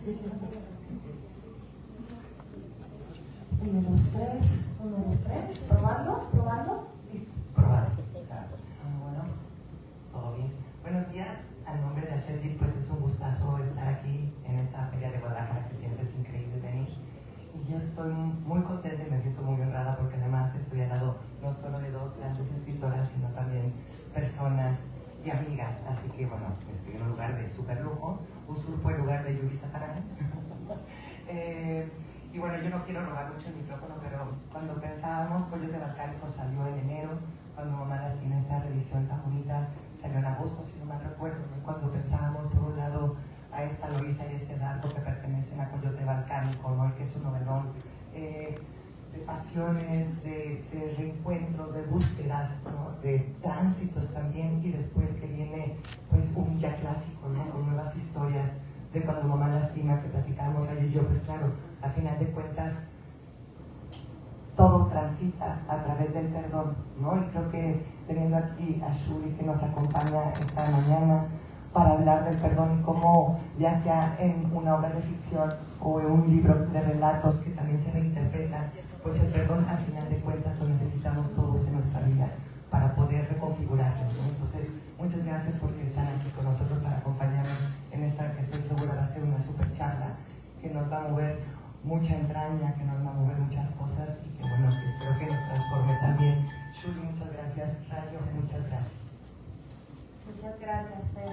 Uno, dos, tres. Probando. Listo. Probado. Bueno, todo bien. Buenos días. Al nombre de Ashedil, pues es un gustazo estar aquí en esta feria de Guadalajara, que siempre es increíble venir. Y yo estoy muy contenta y me siento muy honrada porque además estoy al lado no solo de dos grandes escritoras, sino también personas y amigas. Así que bueno, estoy en un lugar de súper lujo, usurpo el lugar de Yuri Safarán. Y bueno, yo no quiero robar mucho el micrófono, pero cuando pensábamos, Pollos de Balcánico salió en enero, cuando Mamá Lastima, esta revisión tan bonita, salió en agosto, si no mal recuerdo, ¿no? Cuando pensábamos, por un lado, a esta Loisa y este Dardo que pertenecen a Coyote Balcánico, ¿no? Y que es un novelón de pasiones, de reencuentros, de búsquedas, ¿no? De tránsitos también, y después que viene pues un ya clásico, ¿no? Con nuevas historias de cuando Mamá Lastima, que platicábamos Rayo y yo, pues claro, al final de cuentas todo transita a través del perdón, ¿no? Y creo que teniendo aquí a Shuri, que nos acompaña esta mañana para hablar del perdón y cómo, ya sea en una obra de ficción o en un libro de relatos que también se reinterpretan, pues el perdón al final de cuentas lo necesitamos todos en nuestra vida para poder reconfigurarnos, ¿no? Entonces, muchas gracias porque están aquí con nosotros para acompañarnos en esta que estoy segura va a ser una super charla que nos va a mover mucha entraña, que nos va a mover muchas cosas y que bueno, que espero que nos transforme también. Shuri, muchas gracias. Rayo, muchas gracias. Muchas gracias, Fer.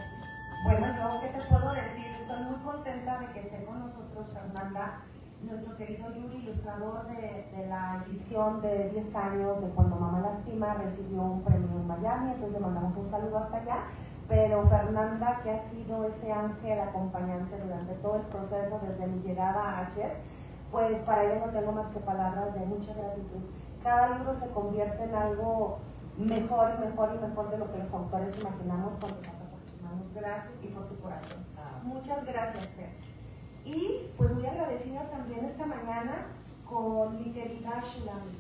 Bueno, yo, ¿qué te puedo decir? Estoy muy contenta de que esté con nosotros Fernanda, nuestro querido Yuri, ilustrador de la edición de 10 años de Cuando Mamá Lastima, recibió un premio en Miami, entonces le mandamos un saludo hasta allá. Pero Fernanda, que ha sido ese ángel acompañante durante todo el proceso, desde mi llegada a Achet, pues para ella no tengo más que palabras de mucha gratitud. Cada libro se convierte en algo mejor de lo que los autores imaginamos cuando pasa por tus manos. Gracias y por tu corazón. Muchas gracias, Fer. Y pues muy agradecida también esta mañana con mi querida Shulamit.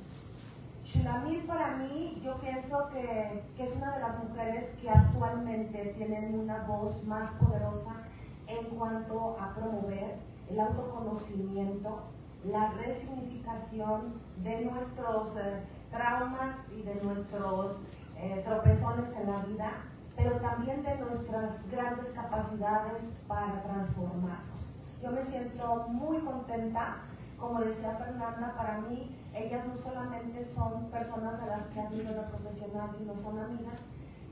Shulamit para mí, yo pienso que es una de las mujeres que actualmente tienen una voz más poderosa en cuanto a promover el autoconocimiento, la resignificación de nuestros traumas y de nuestros tropezones en la vida, pero también de nuestras grandes capacidades para transformarnos. Yo me siento muy contenta, como decía Fernanda, para mí ellas no solamente son personas a las que admiro en lo profesional, sino son amigas,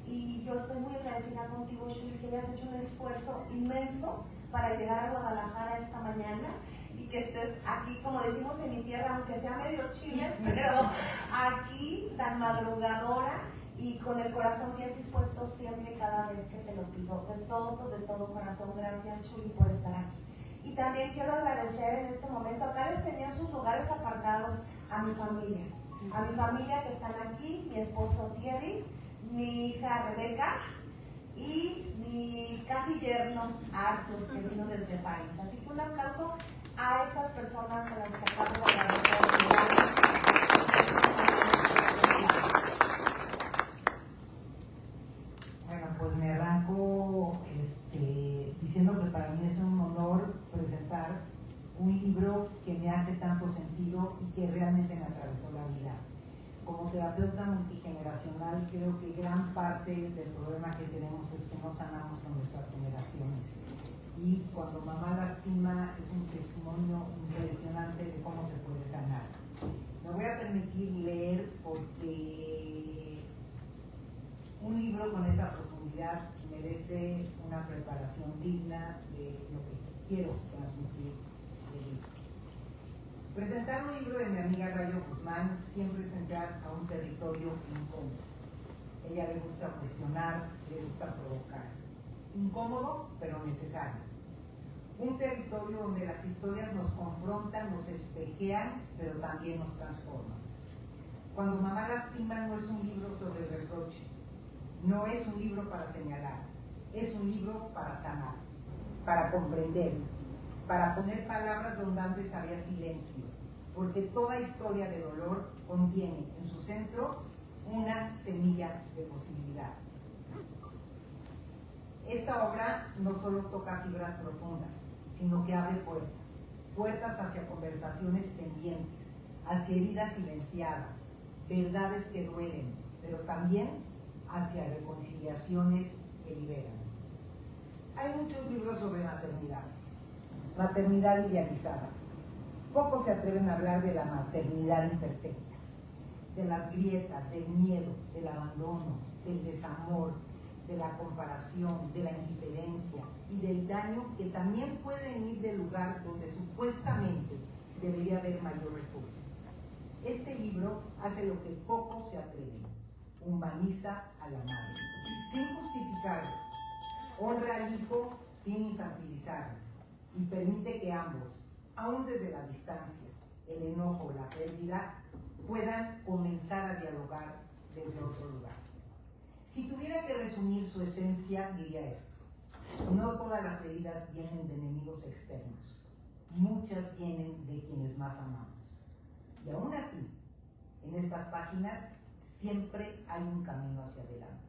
y yo estoy muy agradecida contigo, Shuri, que hayas hecho un esfuerzo inmenso para llegar a Guadalajara esta mañana y que estés aquí, como decimos en mi tierra, aunque sea medio chiles, pero aquí tan madrugadora y con el corazón bien dispuesto siempre y cada vez que te lo pido, de todo corazón. Gracias, Shuri, por estar aquí. Y también quiero agradecer en este momento, acá les tenía sus lugares apartados a mi familia que están aquí, mi esposo Thierry, mi hija Rebeca y mi casi yerno Arthur, que vino desde París. Así que un aplauso a estas personas a las que acabo de agradecer. Bueno, pues me arranco diciendo que para mí es un honor presentar un libro que me hace tanto sentido y que realmente me atravesó la vida. Como terapeuta multigeneracional, creo que gran parte del problema que tenemos es que no sanamos con nuestras generaciones. Y Cuando Mamá Lastima es un testimonio impresionante de cómo se puede sanar. Me voy a permitir leer porque un libro con esta profundidad merece una preparación digna de lo que quiero transmitir del libro. Presentar un libro de mi amiga Rayo Guzmán siempre es entrar a un territorio incómodo. A ella le gusta cuestionar, le gusta provocar. Incómodo, pero necesario. Un territorio donde las historias nos confrontan, nos espejean, pero también nos transforman. Cuando Mamá Lastima no es un libro sobre el reproche, no es un libro para señalar, es un libro para sanar, para comprender, para poner palabras donde antes había silencio, porque toda historia de dolor contiene en su centro una semilla de posibilidad. Esta obra no solo toca fibras profundas, sino que abre puertas, puertas hacia conversaciones pendientes, hacia heridas silenciadas, verdades que duelen, pero también hacia reconciliaciones que liberan. Hay muchos libros sobre maternidad, maternidad idealizada. Pocos se atreven a hablar de la maternidad imperfecta, de las grietas, del miedo, del abandono, del desamor, de la comparación, de la indiferencia y del daño que también puede venir del lugar donde supuestamente debería haber mayor refugio. Este libro hace lo que pocos se atreven, humaniza a la madre, sin justificarlo, honra al hijo sin infantilizarlo y permite que ambos, aún desde la distancia, el enojo, la pérdida, puedan comenzar a dialogar desde otro lugar. Si tuviera que resumir su esencia, diría esto: no todas las heridas vienen de enemigos externos, muchas vienen de quienes más amamos. Y aún así, en estas páginas siempre hay un camino hacia adelante.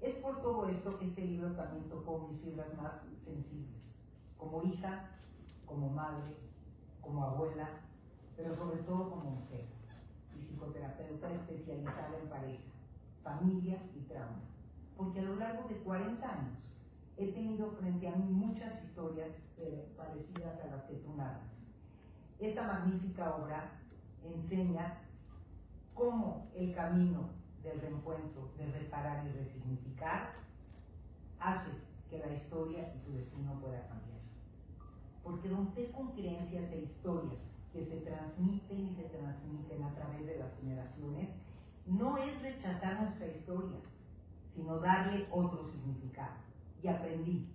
Es por todo esto que este libro también tocó mis fibras más sensibles, como hija, como madre, como abuela, pero sobre todo como mujer y psicoterapeuta especializada en pareja, familia y trauma, porque a lo largo de 40 años he tenido frente a mí muchas historias parecidas a las que tú narras. Esta magnífica obra enseña cómo el camino del reencuentro, de reparar y resignificar, hace que la historia y tu destino pueda cambiar. Porque romper con creencias e historias que se transmiten y se transmiten a través de las generaciones no es rechazar nuestra historia, sino darle otro significado. Y aprendí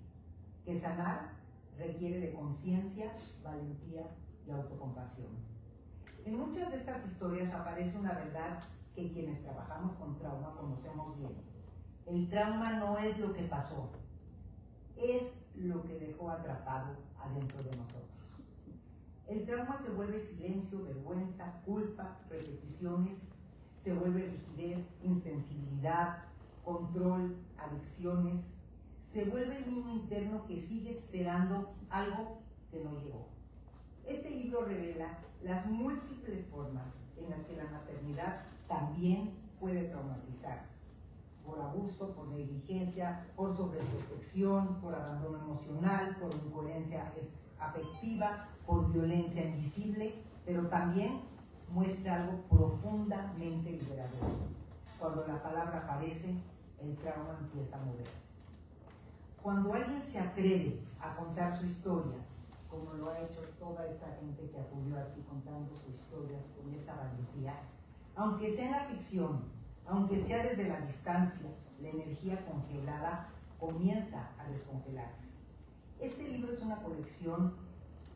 que sanar requiere de conciencia, valentía y autocompasión. En muchas de estas historias aparece una verdad que quienes trabajamos con trauma conocemos bien. El trauma no es lo que pasó, es lo que dejó atrapado adentro de nosotros. El trauma se vuelve silencio, vergüenza, culpa, repeticiones, se vuelve rigidez, insensibilidad, control, adicciones, se vuelve el niño interno que sigue esperando algo que no llegó. Este libro revela las múltiples formas en las que la maternidad también puede traumatizar, por abuso, por negligencia, por sobreprotección, por abandono emocional, por incoherencia afectiva, por violencia invisible, pero también muestra algo profundamente liberador. Cuando la palabra aparece, el trauma empieza a moverse. Cuando alguien se atreve a contar su historia, como lo ha hecho toda esta gente que acudió aquí contando sus historias con esta valentía, aunque sea en la ficción, aunque sea desde la distancia, la energía congelada comienza a descongelarse. Este libro es una colección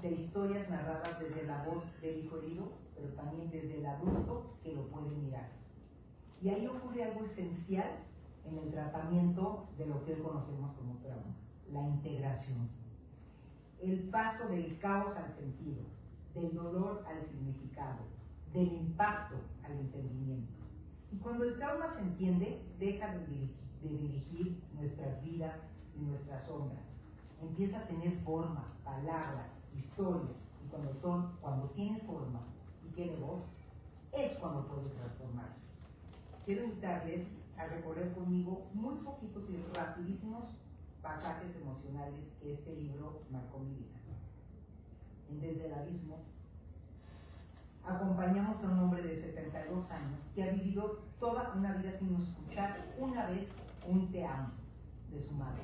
de historias narradas desde la voz del hijo herido, pero también desde el adulto que lo puede mirar. Y ahí ocurre algo esencial en el tratamiento de lo que hoy conocemos como trauma: la integración. El paso del caos al sentido, del dolor al significado, del impacto al entendimiento. Y cuando el trauma se entiende, deja de dirigir nuestras vidas y nuestras sombras. Empieza a tener forma, palabra, historia, y cuando tiene forma y tiene voz, es cuando puede transformarse. Quiero invitarles a recorrer conmigo muy poquitos y rapidísimos pasajes emocionales que este libro marcó mi vida. En Desde el Abismo, acompañamos a un hombre de 72 años que ha vivido toda una vida sin escuchar una vez un te amo de su madre.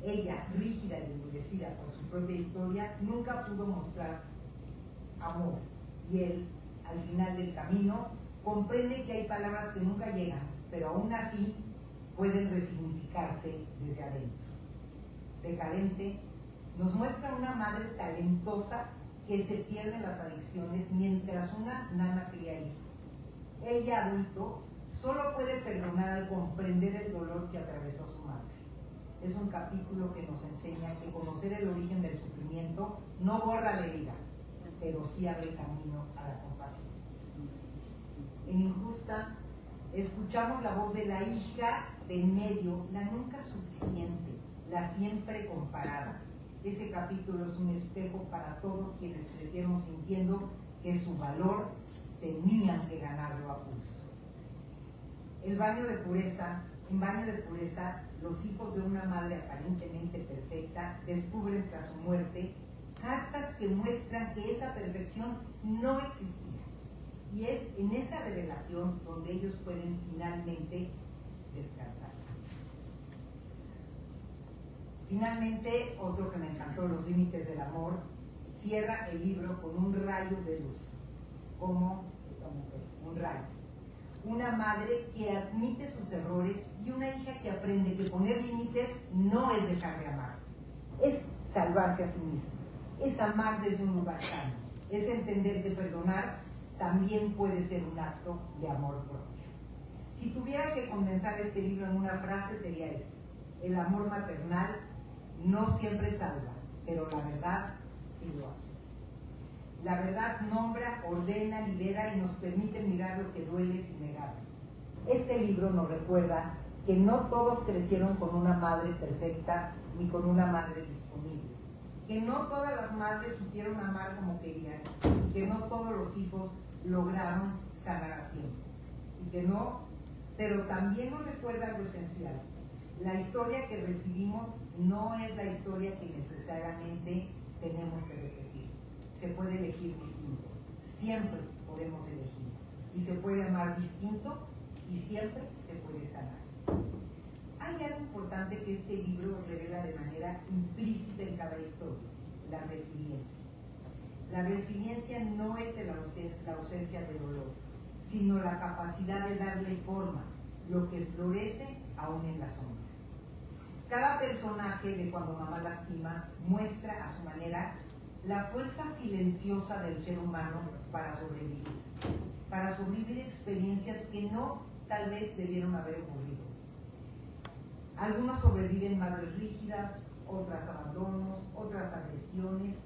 Ella, rígida y endurecida por su propia historia, nunca pudo mostrar amor. Y él, al final del camino, comprende que hay palabras que nunca llegan, pero aún así pueden resignificarse desde adentro. Decadente nos muestra una madre talentosa que se pierde en las adicciones mientras una nana cría hijo. Ella, adulto, solo puede perdonar al comprender el dolor que atravesó su madre. Es un capítulo que nos enseña que conocer el origen del sufrimiento no borra la herida, pero sí abre camino a la compasión. En Injusta, escuchamos la voz de la hija de en medio, la nunca suficiente, la siempre comparada, ese capítulo es un espejo para todos quienes crecieron sintiendo que su valor tenían que ganarlo a pulso. En Baño de Pureza, los hijos de una madre aparentemente perfecta descubren tras su muerte cartas que muestran que esa perfección no existía. Y es en esa revelación donde ellos pueden finalmente descansar. Finalmente, otro que me encantó, Los límites del amor, cierra el libro con un rayo de luz. Como esta mujer, un rayo. Una madre que admite sus errores y una hija que aprende que poner límites no es dejar de amar, es salvarse a sí misma, es amar desde un lugar sano, es entender que perdonar también puede ser un acto de amor propio. Si tuviera que condensar este libro en una frase sería esta: el amor maternal no siempre salva, pero la verdad sí lo hace. La verdad nombra, ordena, libera y nos permite mirar lo que duele sin negarlo. Este libro nos recuerda que no todos crecieron con una madre perfecta ni con una madre disponible, que no todas las madres supieron amar como querían y que no todos los hijos lograron sanar a tiempo. Pero también nos recuerda algo esencial: la historia que recibimos no es la historia que necesariamente tenemos que repetir. Se puede elegir distinto, siempre podemos elegir, y se puede amar distinto y siempre se puede sanar. Hay algo importante que este libro revela de manera implícita en cada historia: la resiliencia. La resiliencia no es la ausencia de dolor, sino la capacidad de darle forma, lo que florece aún en la sombra. Cada personaje de Cuando mamá lastima muestra a su manera la fuerza silenciosa del ser humano para sobrevivir experiencias que no tal vez debieron haber ocurrido. Algunos sobreviven madres rígidas, otras abandonos, otras agresiones,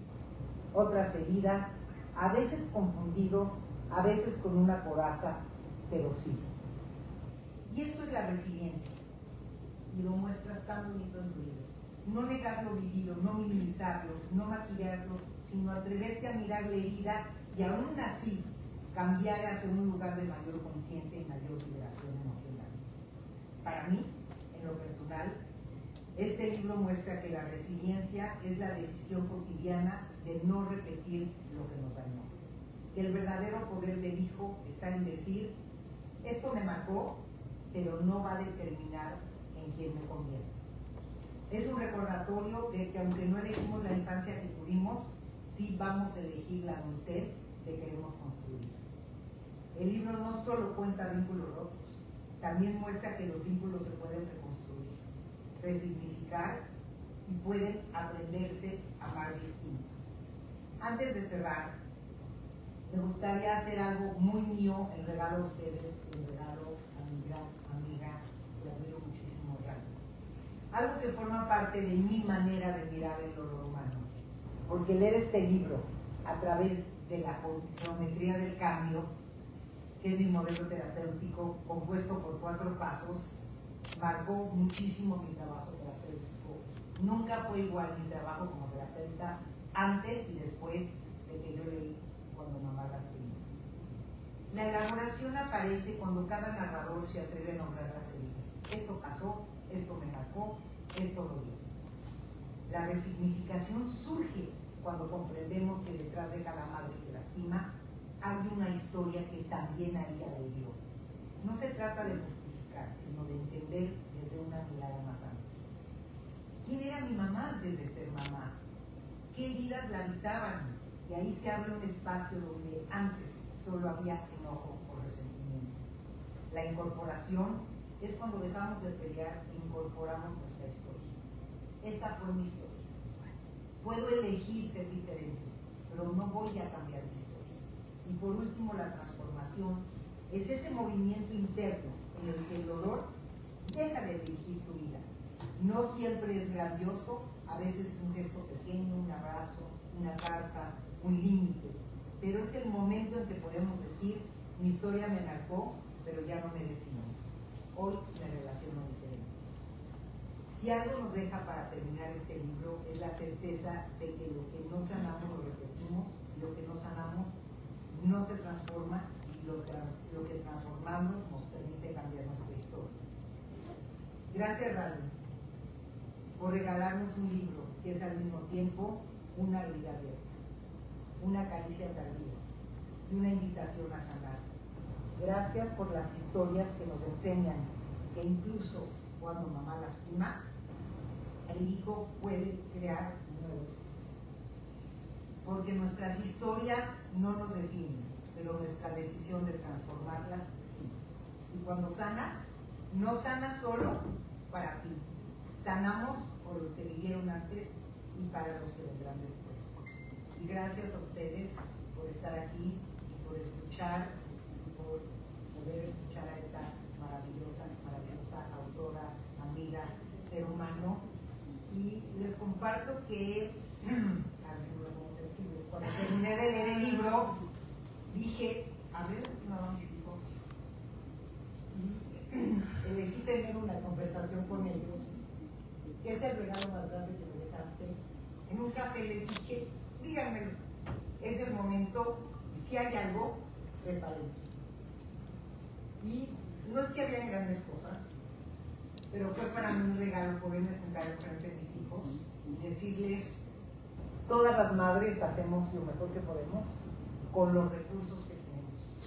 otras heridas, a veces confundidos, a veces con una coraza, pero sí. Y esto es la resiliencia, y lo muestras tan bonito en tu libro. No negar lo vivido, no minimizarlo, no maquillarlo, sino atreverte a mirar la herida y aún así cambiar hacia un lugar de mayor conciencia y mayor liberación emocional. Para mí, en lo personal, este libro muestra que la resiliencia es la decisión cotidiana de no repetir lo que nos dañó. Que el verdadero poder del hijo está en decir: esto me marcó, pero no va a determinar en quién me convierto. Es un recordatorio de que aunque no elegimos la infancia que tuvimos, sí vamos a elegir la adultez que queremos construir. El libro no solo cuenta vínculos rotos, también muestra que los vínculos se pueden reconstruir, resignificar y pueden aprenderse a amar distinto. Antes de cerrar, me gustaría hacer algo muy mío en regalo a ustedes, en regalo a mi gran amiga, que admiro muchísimo, Rani. Algo que forma parte de mi manera de mirar el dolor humano. Porque leer este libro a través de la geometría del cambio, que es mi modelo terapéutico compuesto por 4 pasos, marcó muchísimo mi trabajo terapéutico. Nunca fue igual mi trabajo como terapeuta antes y después de que yo leí Cuando mamá lastima. La elaboración aparece cuando cada narrador se atreve a nombrar las heridas. Esto pasó, esto me marcó, esto dolió. La resignificación surge cuando comprendemos que detrás de cada madre que lastima hay una historia que también a ella la hirió. No se trata de justificar, sino de entender desde una mirada más amplia. ¿Quién era mi mamá antes de ser mamá? ¿Qué heridas la habitaban? Y ahí se abre un espacio donde antes solo había enojo o resentimiento. La incorporación es cuando dejamos de pelear e incorporamos nuestra historia. Esa fue mi historia. Puedo elegir ser diferente, pero no voy a cambiar mi historia. Y por último, la transformación es ese movimiento interno en el que el dolor deja de dirigir tu vida. No siempre es grandioso, a veces es un gesto pequeño, un abrazo, una carta, un límite, pero es el momento en que podemos decir: mi historia me marcó, pero ya no me define. Hoy me relaciono diferente. Si algo nos deja para terminar este libro es la certeza de que lo que no sanamos lo repetimos, lo que no sanamos no se transforma y lo que transformamos nos permite cambiar nuestra historia. Gracias, Raúl, por regalarnos un libro que es al mismo tiempo una herida abierta, una caricia tardía y una invitación a sanar. Gracias por las historias que nos enseñan que incluso cuando mamá lastima, el hijo puede crear un nuevo hijo. Porque nuestras historias no nos definen, pero nuestra decisión de transformarlas sí. Y cuando sanas, no sanas solo para ti, sanamos por los que vivieron antes y para los que vendrán después. Y gracias a ustedes por estar aquí, por escuchar y por poder escuchar a esta maravillosa autora, amiga, ser humano. Y les comparto que cuando terminé de leer el libro dije, a ver, ¿qué me van mis hijos? Y elegí tener una conversación con ellos, que es el regalo más grande que me dejaste. En un café les dije, díganmelo, es el momento, y si hay algo, reparemos. Y no es que habían grandes cosas, pero fue para mí un regalo poderme sentar enfrente de mis hijos y decirles, todas las madres hacemos lo mejor que podemos con los recursos que tenemos.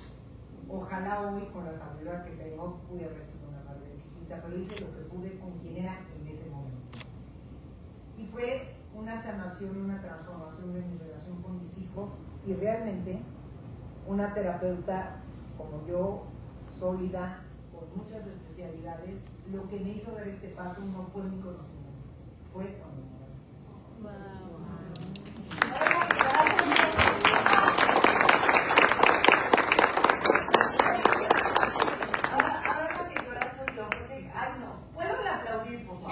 Ojalá hoy, con la sabiduría que tengo, pude haber sido una madre distinta, pero hice lo que pude con quien era en ese momento. Y fue una sanación, una transformación de mi relación con mis hijos y realmente una terapeuta como yo, sólida, con muchas especialidades, lo que me hizo dar este paso no fue mi conocimiento, fue tu amor. Ahora lo que llora soy yo, porque, ay no, ¿puedo aplaudir, por favor?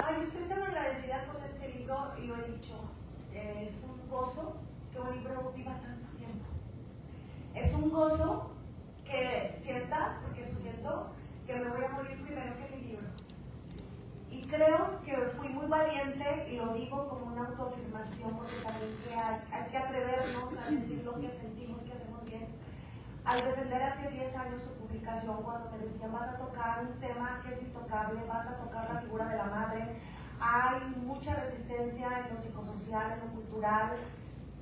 Ay, estoy tan agradecida con este libro y lo he dicho, es un gozo que un libro viva tanto tiempo. Es un gozo que sientas, porque eso siento, que me voy a morir primero que mi libro. Y creo que fui muy valiente, y lo digo como una autoafirmación, porque también hay que atrevernos a decir lo que sentimos que hacemos bien. Al defender hace 10 años su publicación, cuando me decían, vas a tocar un tema que es intocable, vas a tocar la figura de la madre, hay mucha resistencia en lo psicosocial, en lo cultural,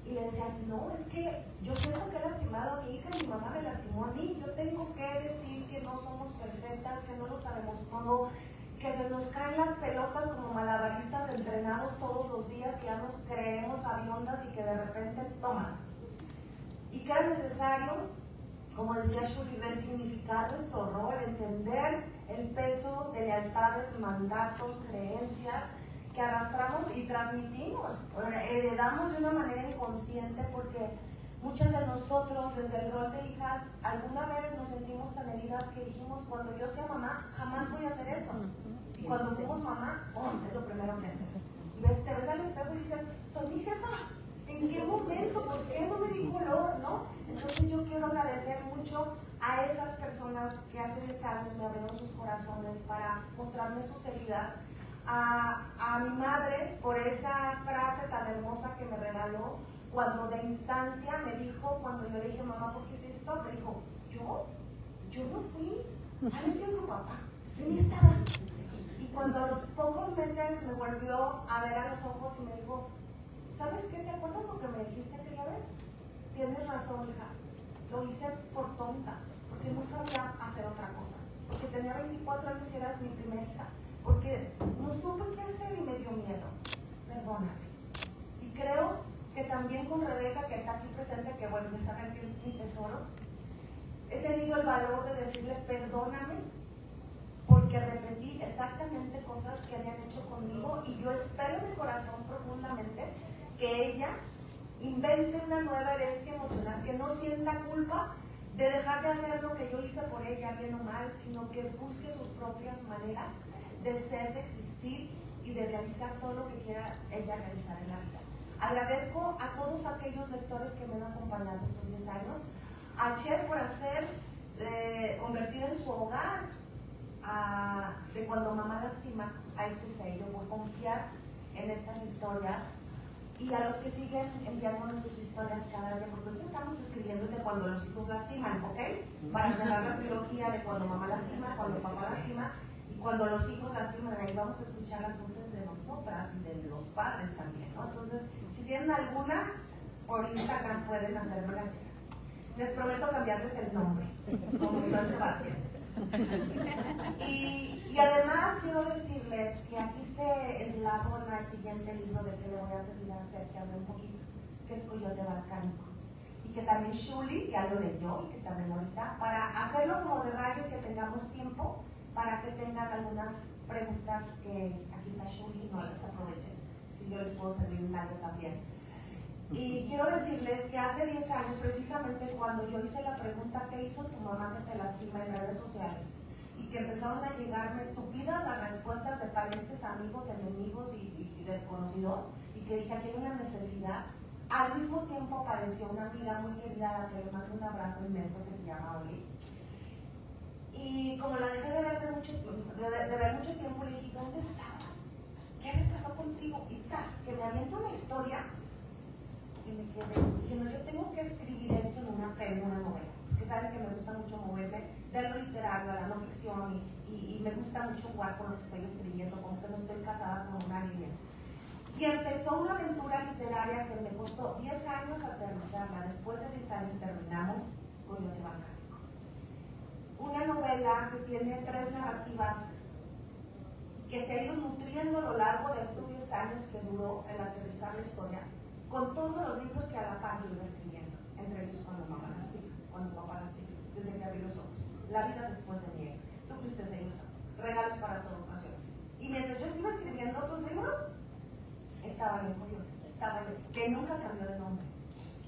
y le decían, no, es que yo siento que he lastimado a mi hija y mi mamá me lastimó a mí, yo tengo que decir que no somos perfectas, que no lo sabemos todo, que se nos caen las pelotas como malabaristas entrenados todos los días y ya nos creemos aviondas y que de repente toman. Y que era necesario, como decía Shuri, resignificar nuestro rol, entender el peso de lealtades, mandatos, creencias que arrastramos y transmitimos, heredamos de una manera inconsciente, porque muchas de nosotros desde el rol de hijas alguna vez nos sentimos tan heridas que dijimos, cuando yo sea mamá jamás voy a hacer eso, y cuando fuimos mamá, es lo primero que haces, y te ves al espejo y dices, soy mi jefa, ¿en qué momento? ¿Por qué no me di color? ¿No? Entonces yo quiero agradecer mucho a esas personas que hace 10 años me abrieron sus corazones para mostrarme sus heridas, a mi madre por esa frase tan hermosa que me regaló cuando de instancia me dijo, cuando yo le dije, mamá, ¿por qué es esto? Me dijo, yo no fui, a ver si es tu papá, yo ni estaba. Y cuando a los pocos meses me volvió a ver a los ojos y me dijo, ¿sabes qué? ¿Te acuerdas lo que me dijiste aquella vez? Tienes razón, hija, lo hice por tonta, porque no sabía hacer otra cosa, porque tenía 24 años y eras mi primera hija, porque no supe qué hacer y me dio miedo, perdóname. Y creo que también con Rebeca, que está aquí presente, que bueno, me saben que es mi tesoro, he tenido el valor de decirle perdóname, porque repetí exactamente cosas que habían hecho conmigo, y yo espero de corazón profundamente que ella invente una nueva herencia emocional, que no sienta culpa de dejar de hacer lo que yo hice por ella, bien o mal, sino que busque sus propias maneras de ser, de existir y de realizar todo lo que quiera ella realizar en la vida. Agradezco a todos aquellos lectores que me han acompañado estos 10 años, a Cher por hacer, convertir en su hogar de cuando mamá lastima a este sello, por confiar en estas historias, y a los que siguen enviándonos sus historias cada día, porque hoy estamos escribiendo de cuando los hijos lastiman, ¿ok? Para cerrar la trilogía de cuando mamá lastima, cuando papá lastima, y cuando los hijos lastiman. Ahí vamos a escuchar las voces de nosotras y de los padres también, ¿no? Entonces, si tienen alguna, por Instagram pueden hacérmela llegar. Les prometo cambiarles el nombre, como Iván Sebastián. Y además quiero decirles que aquí se eslabona el siguiente libro del que le voy a pedir a Fer que hable un poquito, que es Coyote Balcánico. Y que también Shuli ya lo leyó, y que también ahorita, para hacerlo como de rayo y que tengamos tiempo para que tengan algunas preguntas que aquí está Shuli, no las aprovechen, si yo les puedo servir un algo también. Y quiero decirles que hace 10 años, precisamente cuando yo hice la pregunta ¿qué hizo tu mamá que te lastima en redes sociales? Y que empezaron a llegarme tupidas las respuestas de parientes, amigos, enemigos y desconocidos, y que dije aquí hay una necesidad. Al mismo tiempo apareció una amiga muy querida a la que le mando un abrazo inmenso, que se llama Oli. Y como la dejé de ver mucho tiempo, le dije, ¿dónde estabas? ¿Qué me pasó contigo? Y ¡zas! Que me avienta una historia que me quedé. Dije, no, yo tengo que escribir esto en una novela, porque saben que me gusta mucho moverme de lo literario a la no ficción, y me gusta mucho jugar con lo que estoy escribiendo, como que no estoy casada con una línea. Y empezó una aventura literaria que me costó 10 años aterrizarla. Después de 10 años terminamos Coyote Balcánico. Una novela que tiene 3 narrativas que se ha ido nutriendo a lo largo de estos 10 años que duró el aterrizar la historia, con todos los libros que a la par yo iba escribiendo, entre ellos Cuando mamá lastima, Cuando papá lastima, Desde que abrí los ojos, La vida después de mi ex, Tu princesa ilusa, Regalos para toda ocasión. Y mientras yo iba escribiendo otros libros, estaba en Coyote, que nunca cambió de nombre.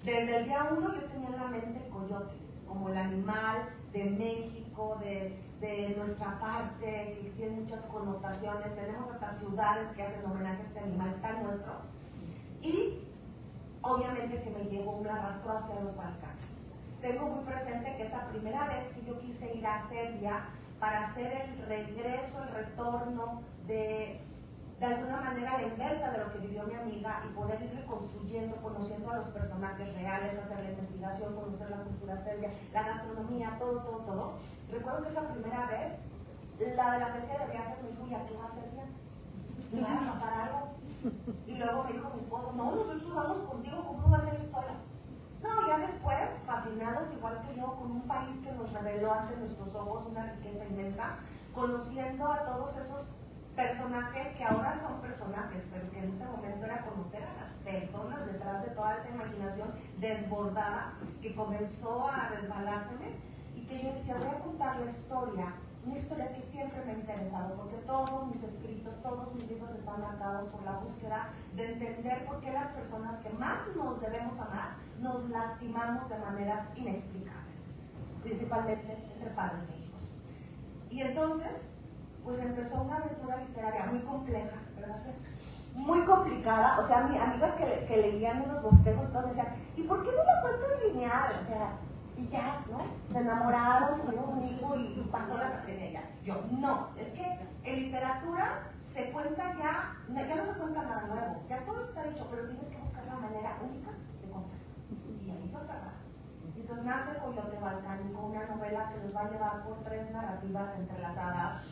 Desde el día 1 yo tenía en la mente Coyote, como el animal de México, de nuestra parte, que tiene muchas connotaciones. Tenemos hasta ciudades que hacen homenaje a este animal tan nuestro. Y obviamente que me llevó un arrastro hacia los Balcanes. Tengo muy presente que esa primera vez que yo quise ir a Serbia para hacer el regreso, el retorno de alguna manera la inversa de lo que vivió mi amiga, y poder ir reconstruyendo, conociendo a los personajes reales, hacer la investigación, conocer la cultura serbia, la gastronomía, todo. Recuerdo que esa primera vez, la de la agencia de viajes me dijo, ¿y a qué va a Serbia? ¿Me va a pasar algo? Y luego me dijo mi esposo, no, nosotros vamos contigo, ¿cómo vas a ir sola? No, ya después, fascinados igual que yo, con un país que nos reveló ante nuestros ojos una riqueza inmensa, conociendo a todos esos personajes que ahora son personajes, pero que en ese momento era conocer a las personas detrás de toda esa imaginación desbordada que comenzó a resbalárseme, y que yo decía, voy a contar la historia, una historia que siempre me ha interesado, porque todos mis escritos, todos mis libros están marcados por la búsqueda de entender por qué las personas que más nos debemos amar nos lastimamos de maneras inexplicables, principalmente entre padres e hijos. Y entonces pues empezó una aventura literaria muy compleja, ¿verdad? Muy complicada. O sea, amigas que leían unos bosquejos, todos decían, ¿y por qué no la cuentas lineal? O sea, y ya, ¿no? Se enamoraron, tuvieron un hijo y pasó la tragedia. Yo, no, es que en literatura se cuenta ya no se cuenta nada nuevo, ya todo está hecho, pero tienes que buscar la manera única de contarlo. Y ahí va a tardar. Entonces nace Coyote Balcánico, una novela que nos va a llevar por 3 narrativas entrelazadas.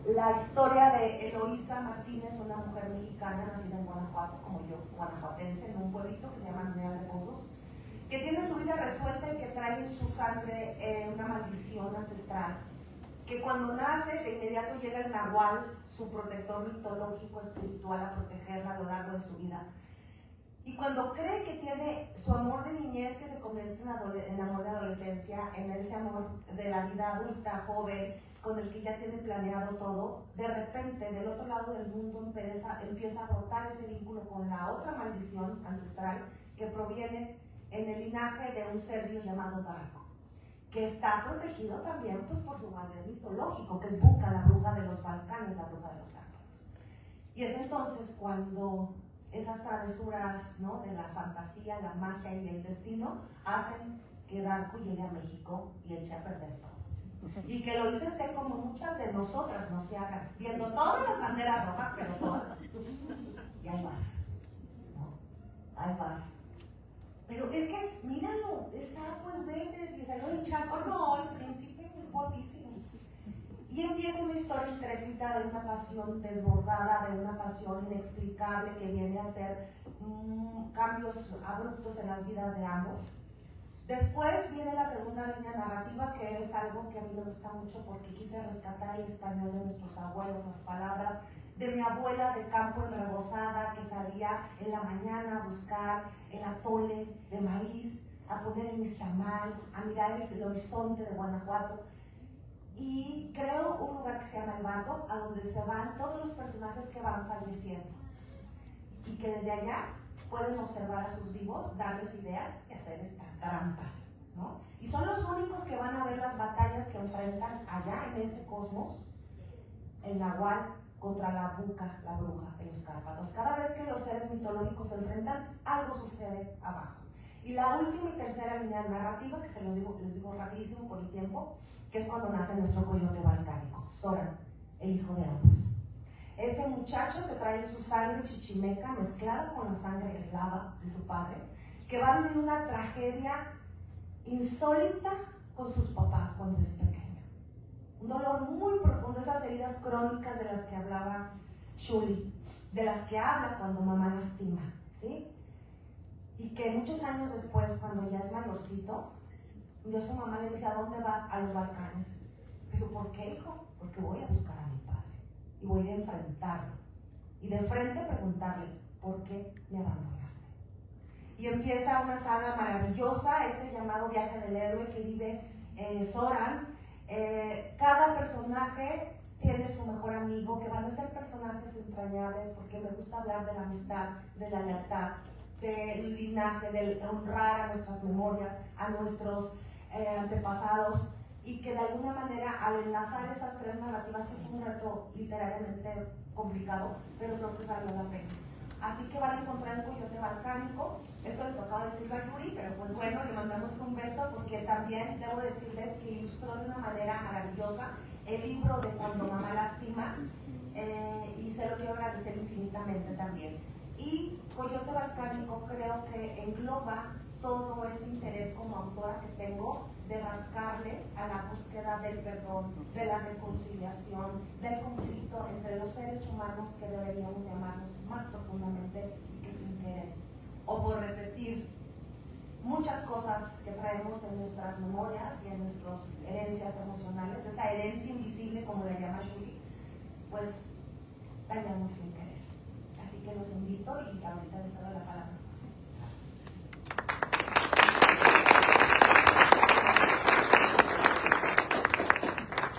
La historia de Eloísa Martínez, una mujer mexicana nacida en Guanajuato, como yo, guanajuatense, en un pueblito que se llama Mineral de Pozos, que tiene su vida resuelta y que trae en su sangre una maldición ancestral, que cuando nace de inmediato llega el nahual, su protector mitológico espiritual, a protegerla a lo largo de su vida. Y cuando cree que tiene su amor de niñez, que se convierte en amor de adolescencia, en ese amor de la vida adulta, joven, con el que ya tiene planeado todo, de repente del otro lado del mundo empieza a brotar ese vínculo con la otra maldición ancestral que proviene en el linaje de un serbio llamado Darko, que está protegido también pues, por su guardián mitológico, que es Buka, la bruja de los Balcanes, la bruja de los Cárpatos. Y es entonces cuando esas travesuras, ¿no?, de la fantasía, la magia y el destino hacen que Danco llegue a México y eche a perder todo. Y que lo hice esté como muchas de nosotras no se hagan, viendo todas las banderas rojas, pero todas. Y ahí vas, ¿no? Ahí vas. Pero es que, míralo, es sapo, es verde, le salió el chaco, no, es príncipe, es guapísimo. Y empieza una historia intrépida de una pasión desbordada, de una pasión inexplicable que viene a hacer cambios abruptos en las vidas de ambos. Después viene la segunda línea narrativa, que es algo que a mí me gusta mucho porque quise rescatar el español de nuestros abuelos, las palabras de mi abuela de campo en rebozada, que salía en la mañana a buscar el atole de maíz, a poner el nixtamal, a mirar el horizonte de Guanajuato. Y creo un lugar que se llama El Vato, a donde se van todos los personajes que van falleciendo. Y que desde allá pueden observar a sus vivos, darles ideas y hacerles trampas, ¿no? Y son los únicos que van a ver las batallas que enfrentan allá en ese cosmos, el Nahual contra la Buca, la bruja de los Cárpatos. Cada vez que los seres mitológicos se enfrentan, algo sucede abajo. Y la última y tercera línea narrativa, que les digo rapidísimo por el tiempo, que es cuando nace nuestro coyote balcánico, Zoran, el hijo de ambos. Ese muchacho que trae su sangre chichimeca mezclada con la sangre eslava de su padre, que va a vivir una tragedia insólita con sus papás cuando es pequeño. Un dolor muy profundo, esas heridas crónicas de las que hablaba Shuli, de las que habla cuando mamá lastima, ¿sí? Y que muchos años después, cuando ya es mayorcito, yo su mamá le dice: ¿a dónde vas? A los Balcanes. ¿Pero por qué, hijo? Porque voy a buscar a mi padre y voy a enfrentarlo y de frente preguntarle: ¿por qué me abandonaste? Y empieza una saga maravillosa, ese llamado viaje del héroe que vive Zoran. Cada personaje tiene su mejor amigo, que van a ser personajes entrañables, porque me gusta hablar de la amistad, de la lealtad, del linaje, del honrar a nuestras memorias, a nuestros antepasados, y que de alguna manera al enlazar esas tres narrativas es un reto literariamente complicado, pero creo que vale la pena. Así que van a encontrar el coyote balcánico. Esto le tocaba decirlo a Yuri, pero pues bueno, le mandamos un beso, porque también debo decirles que ilustró de una manera maravillosa el libro de Cuando mamá lastima, y se lo quiero agradecer infinitamente también. Y Coyote Balcánico creo que engloba todo ese interés como autora que tengo de rascarle a la búsqueda del perdón, de la reconciliación, del conflicto entre los seres humanos, que deberíamos llamarnos más profundamente que sin querer, o por repetir muchas cosas que traemos en nuestras memorias y en nuestras herencias emocionales, esa herencia invisible, como le llama Julie, pues dañamos sin querer. Así que los invito y ahorita les doy la palabra.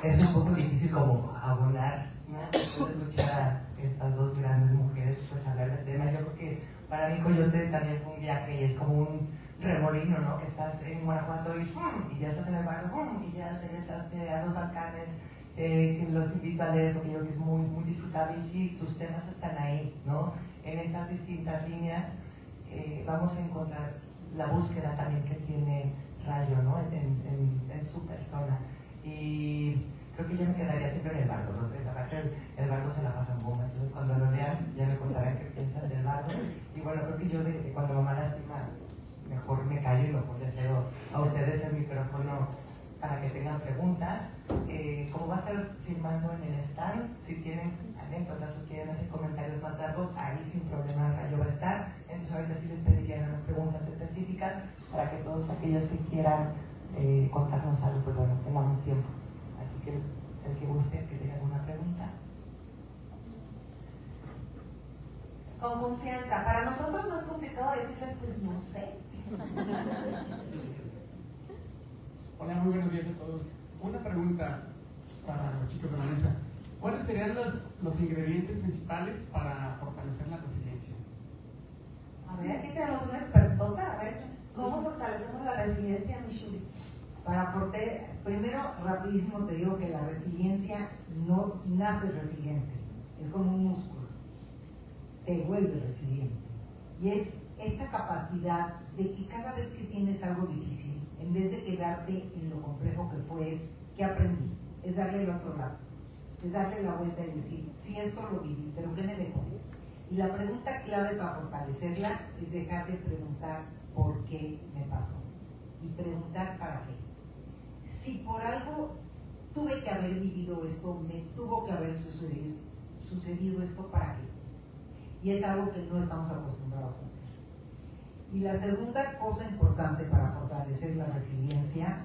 Es un poco difícil como abonar, ¿no? Después de escuchar a estas dos grandes mujeres pues hablar del tema. Yo creo que para mí Coyote también fue un viaje y es como un remolino, ¿no? Que estás en Guanajuato y ya estás en el barrio y ya regresaste a los Balcanes. Que los invito a leer porque yo creo que es muy, muy disfrutable, y sí, sus temas están ahí, ¿no? En estas distintas líneas vamos a encontrar la búsqueda también que tiene Rayo, ¿no? En su persona. Y creo que yo me quedaría siempre en el barco, ¿no? La verdad que el barco se la pasa en bomba, entonces cuando lo lean ya me contarán qué piensan del barco. Y bueno, creo que yo de cuando mamá lastima, mejor me callo y mejor deseo a ustedes el micrófono para que tengan preguntas. Como va a estar filmando en el stand, si tienen anécdotas o quieren hacer comentarios más largos, ahí sin problema Rayo va a estar. Entonces ahorita sí les pediría unas preguntas específicas para que todos aquellos que quieran contarnos algo, pues bueno, tengamos tiempo. Así que el que guste que tenga alguna pregunta. Con confianza. Para nosotros no es complicado decirles, pues no sé. Hola, muy buenos días a todos. Una pregunta para los chicos de la mesa. ¿Cuáles serían los ingredientes principales para fortalecer la resiliencia? A ver, aquí tenemos una expertota. A ver, ¿cómo fortalecemos la resiliencia, Michuli? Primero, rapidísimo te digo que la resiliencia no nace resiliente, es como un músculo, te vuelve resiliente. Y es esta capacidad de que cada vez que tienes algo difícil, en vez de quedarte en lo complejo que fue, es ¿qué aprendí? Es darle el otro lado, es darle la vuelta y decir, sí, esto lo viví, pero ¿qué me dejó? Y la pregunta clave para fortalecerla es dejar de preguntar por qué me pasó y preguntar para qué. Si por algo tuve que haber vivido esto, me tuvo que haber sucedido esto, ¿para qué? Y es algo que no estamos acostumbrados a hacer. Y la segunda cosa importante para fortalecer la resiliencia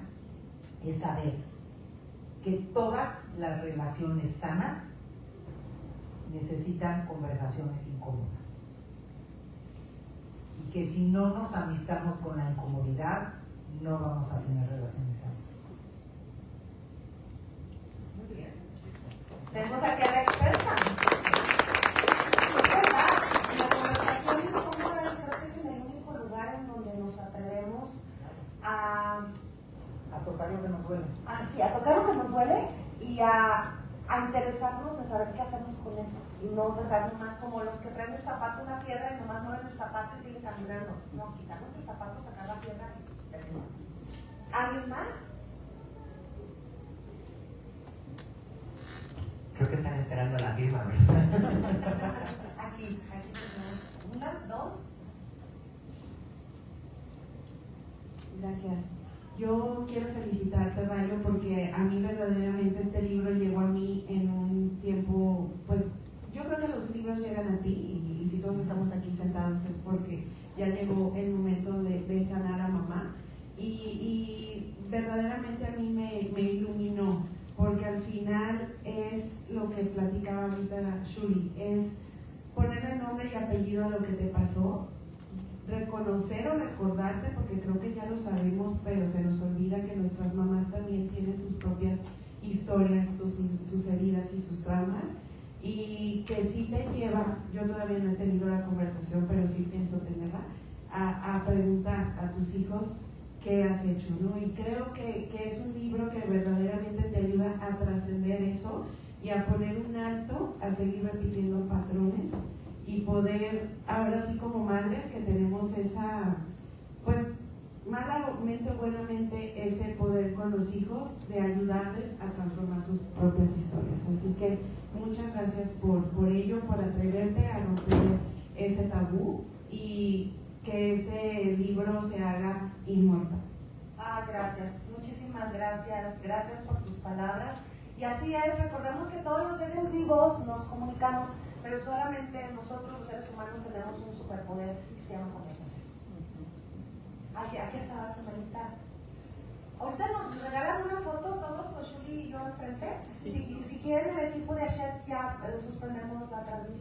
es saber que todas las relaciones sanas necesitan conversaciones incómodas. Y que si no nos amistamos con la incomodidad, no vamos a tener relaciones sanas. Muy bien. Tenemos aquí a la experta. Es verdad, la conversación incómoda creo que es en el único lugar en donde nos atrevemos a tocar lo que nos duele. Sí, a tocar lo que nos duele y a interesarnos en saber qué hacemos con eso y no dejarnos más como los que traen el zapato una piedra y nomás mueven el zapato y siguen caminando. No, quitamos el zapato, sacar la piedra y terminamos. ¿Alguien más? Creo que están esperando la firma, ¿verdad? Aquí tenemos una, dos. Gracias. Yo quiero felicitarte, Rayo, porque a mí verdaderamente este libro llegó a mí en un tiempo, pues yo creo que los libros llegan a ti y si todos estamos aquí sentados es porque ya llegó el momento de sanar a mamá y verdaderamente a mí me iluminó, porque al final es lo que platicaba ahorita Shuri, es ponerle nombre y apellido a lo que te pasó, reconocer o recordarte, porque creo que ya lo sabemos, pero se nos olvida que nuestras mamás también tienen sus propias historias, sus heridas y sus traumas, y que sí te lleva, yo todavía no he tenido la conversación, pero sí pienso tenerla, a preguntar a tus hijos qué has hecho, ¿no? Y creo que es un libro que verdaderamente te ayuda a trascender eso y a poner un alto, a seguir repitiendo patrones y poder, ahora sí como madres que tenemos esa, pues malamente o buenamente, ese poder con los hijos de ayudarles a transformar sus propias historias. Así que muchas gracias por ello, por atreverte a romper ese tabú y que este libro se haga inmortal. Gracias, muchísimas gracias, gracias por tus palabras. Y así es, recordemos que todos los seres vivos nos comunicamos, pero solamente nosotros los seres humanos tenemos un superpoder que se llama conversación. Aquí está Samarita. Ahorita nos regalan una foto todos con Shuri y yo enfrente. Si quieren el equipo de Ashet ya suspendemos la transmisión.